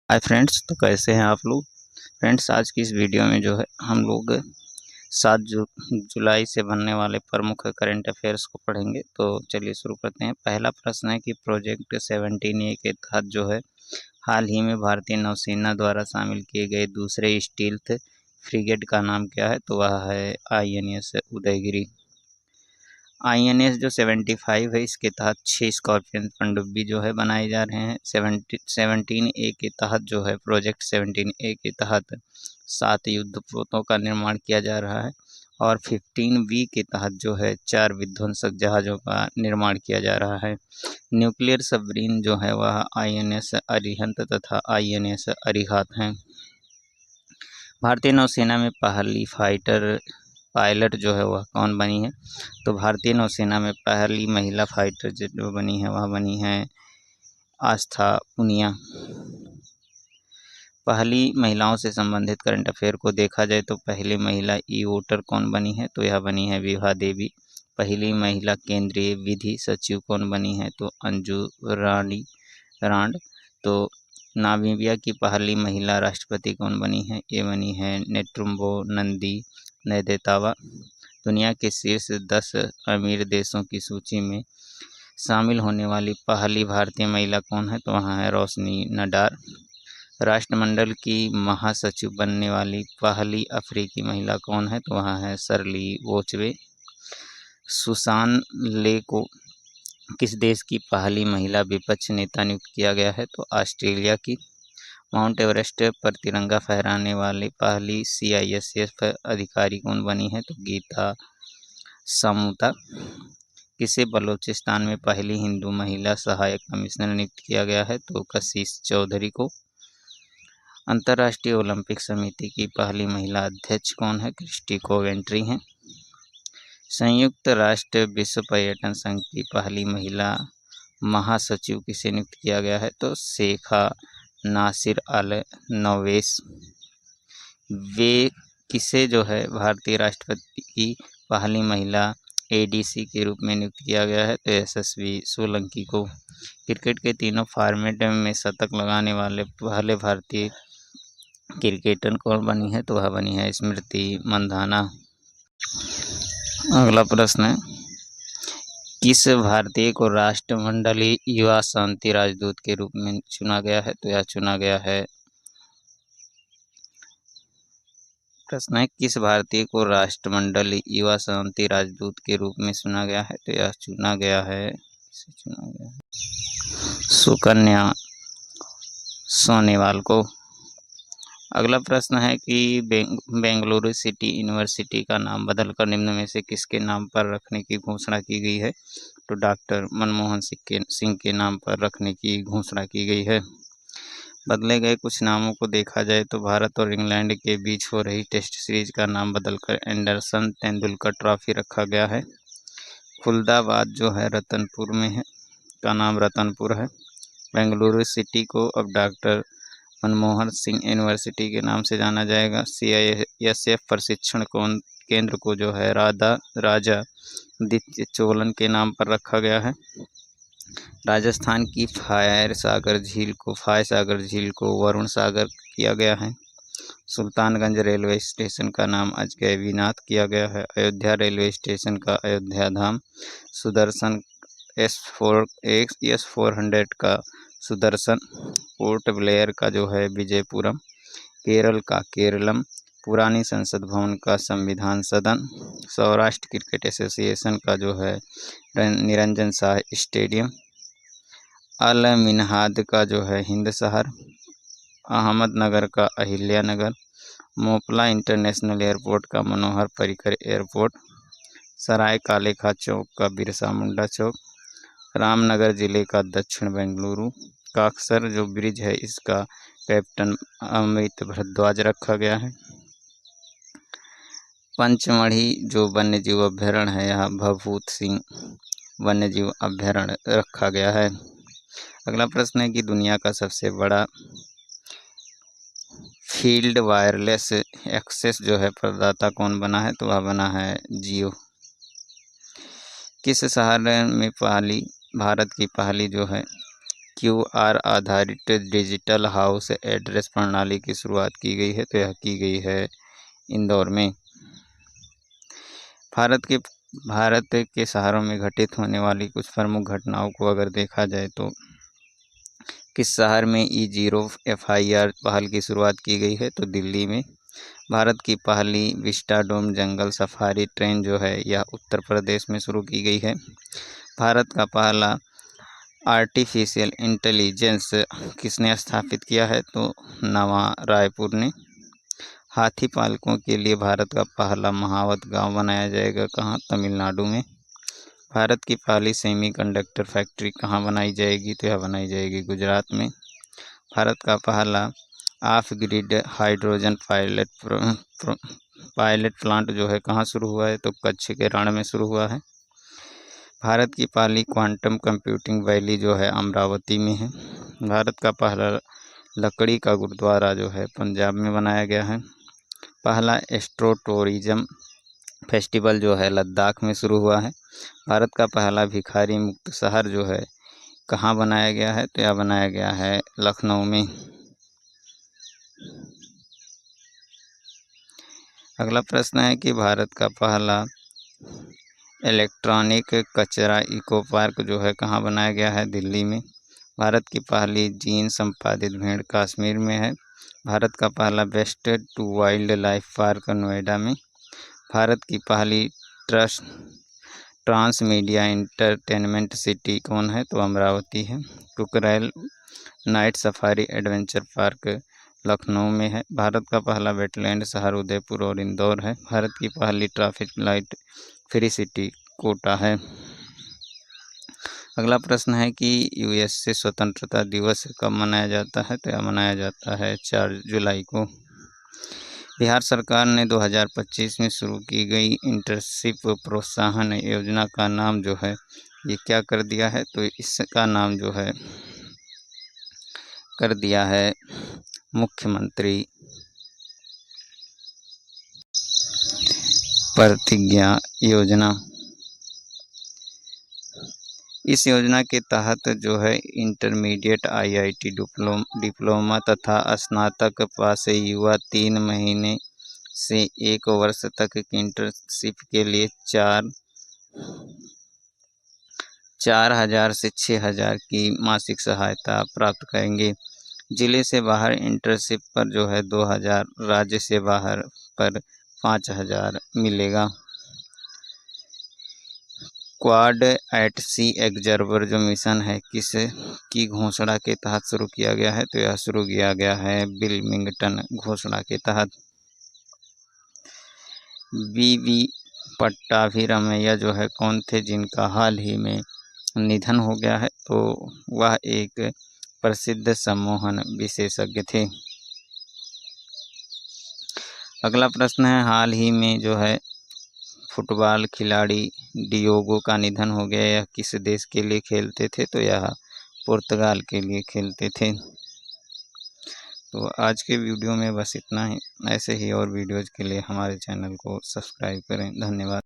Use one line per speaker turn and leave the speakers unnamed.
Hi friends, तो कैसे हैं आप लोग। फ्रेंड्स, आज की इस वीडियो में जो है हम लोग 7 जुलाई से बनने वाले प्रमुख करंट अफेयर्स को पढ़ेंगे। तो चलिए शुरू करते हैं। पहला प्रश्न है कि प्रोजेक्ट 17A के तहत जो है हाल ही में भारतीय नौसेना द्वारा शामिल किए गए दूसरे स्टील्थ फ्रिगेट का नाम क्या है। तो वह है INS उदयगिरी। INS जो 75 है, इसके तहत 6 स्कॉर्पियन पनडुब्बी जो है बनाए जा रहे हैं। 17A के तहत जो है प्रोजेक्ट 17A के तहत 7 युद्धपोतों का निर्माण किया जा रहा है और 15B के तहत जो है 4 विध्वंसक जहाज़ों का निर्माण किया जा रहा है। न्यूक्लियर सबमरीन जो है वह INS अरिहंत तथा INS अरिहत हैं। भारतीय नौसेना में पहली फाइटर पायलट जो है वह कौन बनी है। तो भारतीय नौसेना में पहली महिला फाइटर जो बनी है वह बनी है आस्था पुनिया। पहली महिलाओं से संबंधित करंट अफेयर को देखा जाए तो पहली महिला ई वोटर कौन बनी है। तो यह बनी है विभा देवी। पहली महिला केंद्रीय विधि सचिव कौन बनी है। तो अंजू रानी रांड। तो नामीबिया की पहली महिला राष्ट्रपति कौन बनी है। ये बनी है नेटुम्बो नंदी नैदेतावा। दुनिया के शीर्ष 10 अमीर देशों की सूची में शामिल होने वाली पहली भारतीय महिला कौन है। तो वहाँ है रोशनी नडार। राष्ट्रमंडल की महासचिव बनने वाली पहली अफ्रीकी महिला कौन है। तो वहाँ है शर्ली वोचवे। सुसान ले को किस देश की पहली महिला विपक्ष नेता नियुक्त किया गया है। तो ऑस्ट्रेलिया की। माउंट एवरेस्ट पर तिरंगा फहराने वाली पहली CISF अधिकारी कौन बनी है। तो गीता सामूता। किसे बलूचिस्तान में पहली हिंदू महिला सहायक कमिश्नर नियुक्त किया गया है। तो कशिश चौधरी को। अंतर्राष्ट्रीय ओलंपिक समिति की पहली महिला अध्यक्ष कौन है। क्रिस्टी कोवेंट्री हैं। संयुक्त राष्ट्र विश्व पर्यटन संघ की पहली महिला महासचिव किसे नियुक्त किया गया है। तो शेखा नासिर अल नवेस। वे किसे जो है भारतीय राष्ट्रपति की पहली महिला ADC के रूप में नियुक्त किया गया है। तो यशस्वी सोलंकी को। क्रिकेट के तीनों फॉर्मेट में शतक लगाने वाले पहले भारतीय क्रिकेटर कौन बनी है। तो वह बनी है स्मृति मंधाना। अगला प्रश्न है, किस भारतीय को राष्ट्रमंडलीय युवा शांति राजदूत के रूप में चुना गया है। तो यह चुना गया है। प्रश्न है, किस भारतीय को राष्ट्रमंडलीय युवा शांति राजदूत के रूप में चुना गया है। तो यह चुना गया है सुकन्या सोनेवाल को। अगला प्रश्न है कि बेंगलुरु सिटी यूनिवर्सिटी का नाम बदलकर निम्न में से किसके नाम पर रखने की घोषणा की गई है। तो डॉक्टर मनमोहन सिंह के नाम पर रखने की घोषणा की गई है। बदले गए कुछ नामों को देखा जाए तो भारत और इंग्लैंड के बीच हो रही टेस्ट सीरीज का नाम बदलकर एंडरसन तेंदुलकर ट्रॉफी रखा गया है। खुलदाबाद जो है रतनपुर में है, का नाम रतनपुर है। बेंगलुरु सिटी को अब डॉक्टर मनमोहन सिंह यूनिवर्सिटी के नाम से जाना जाएगा। CISF प्रशिक्षण केंद्र को जो है राजा दित्य चोलन के नाम पर रखा गया है। राजस्थान की फाय सागर झील को वरुण सागर किया गया है। सुल्तानगंज रेलवे स्टेशन का नाम अजगैबीनाथ किया गया है। अयोध्या रेलवे स्टेशन का अयोध्या धाम। सुदर्शन S400 का सुदर्शन। पोर्ट ब्लेयर का जो है विजयपुरम। केरल का केरलम। पुरानी संसद भवन का संविधान सदन। सौराष्ट्र क्रिकेट एसोसिएशन का जो है निरंजन शाह स्टेडियम। अल मिनहाद का जो है हिंद शहर। अहमदनगर का अहिल्या नगर। मोपला इंटरनेशनल एयरपोर्ट का मनोहर पर्रिकर एयरपोर्ट। सराय काले खा चौक का बिरसा मुंडा चौक। रामनगर जिले का दक्षिण बेंगलुरु। काकसर जो ब्रिज है इसका कैप्टन अमित भारद्वाज रखा गया है। पंचमढ़ी जो वन्यजीव अभ्यारण्य है यहाँ भभूत सिंह वन्यजीव अभ्यारण्य रखा गया है। अगला प्रश्न है कि दुनिया का सबसे बड़ा फील्ड वायरलेस एक्सेस जो है प्रदाता कौन बना है। तो वह बना है जियो। किस शहर में भारत की पहली जो है QR आधारित डिजिटल हाउस एड्रेस प्रणाली की शुरुआत की गई है? तो यह की गई है इंदौर में। भारत के शहरों में घटित होने वाली कुछ प्रमुख घटनाओं को अगर देखा जाए तो किस शहर में E0 FIR पहल की शुरुआत की गई है? तो दिल्ली में। भारत की पहली विस्टाडोम जंगल सफारी ट्रेन जो है यह उत्तर प्रदेश में शुरू की गई है। भारत का पहला आर्टिफिशियल इंटेलिजेंस किसने स्थापित किया है? तो नवा रायपुर ने। हाथी पालकों के लिए भारत का पहला महावत गांव बनाया जाएगा कहाँ? तमिलनाडु में। भारत की पहली सेमीकंडक्टर फैक्ट्री कहाँ बनाई जाएगी? तो यह बनाई जाएगी गुजरात में। भारत का पहला of grid hydrogen pilot plant जो है कहाँ शुरू हुआ है? तो कच्छ के रण में शुरू हुआ है। भारत की पहली क्वांटम कंप्यूटिंग वैली जो है अमरावती में है। भारत का पहला लकड़ी का गुरुद्वारा जो है पंजाब में बनाया गया है। पहला एस्ट्रो टूरिज्म फेस्टिवल जो है लद्दाख में शुरू हुआ है। भारत का पहला भिखारी मुक्त शहर जो है कहाँ बनाया गया है? तो यह बनाया गया है लखनऊ में। अगला प्रश्न है कि भारत का पहला इलेक्ट्रॉनिक कचरा इको पार्क जो है कहाँ बनाया गया है? दिल्ली में। भारत की पहली जीन संपादित भेड़ कश्मीर में है। भारत का पहला waste to wild life park Noida में। भारत की पहली ट्रांस मीडिया इंटरटेनमेंट सिटी कौन है? तो अमरावती है। Kukrail night safari adventure park Lucknow में है। भारत का पहला वेटलैंड शहर उदयपुर और इंदौर है। भारत की पहली traffic light free city Kota है। अगला प्रश्न है कि यूएस से स्वतंत्रता दिवस कब मनाया जाता है? तो यह मनाया जाता है 4 जुलाई को। बिहार सरकार ने 2025 में शुरू की गई इंटर्नशिप प्रोत्साहन योजना का नाम जो है ये क्या कर दिया है? तो इसका नाम जो है कर दिया है मुख्यमंत्री प्रतिज्ञा योजना। इस योजना के तहत जो है इंटरमीडिएट IIT डिप्लोमा तथा स्नातक पास युवा 3 महीने से 1 वर्ष तक की इंटर्नशिप के लिए 4,000 से 6,000 की मासिक सहायता प्राप्त करेंगे। जिले से बाहर इंटर्नशिप पर जो है 2,000, राज्य से बाहर पर 5,000 मिलेगा। क्वाड एट सी एब्जर्वर जो मिशन है किस की घोषणा के तहत शुरू किया गया है? तो यह शुरू किया गया है विल्मिंगटन घोषणा के तहत। वी पट्टाभिरामैया जो है कौन थे जिनका हाल ही में निधन हो गया है? तो वह एक प्रसिद्ध सम्मोहन विशेषज्ञ थे। अगला प्रश्न है हाल ही में जो है फुटबॉल खिलाड़ी डियोगो का निधन हो गया। यह किस देश के लिए खेलते थे? तो यह पुर्तगाल के लिए खेलते थे। तो आज के वीडियो में बस इतना ही। ऐसे ही और वीडियोज़ के लिए हमारे चैनल को सब्सक्राइब करें। धन्यवाद।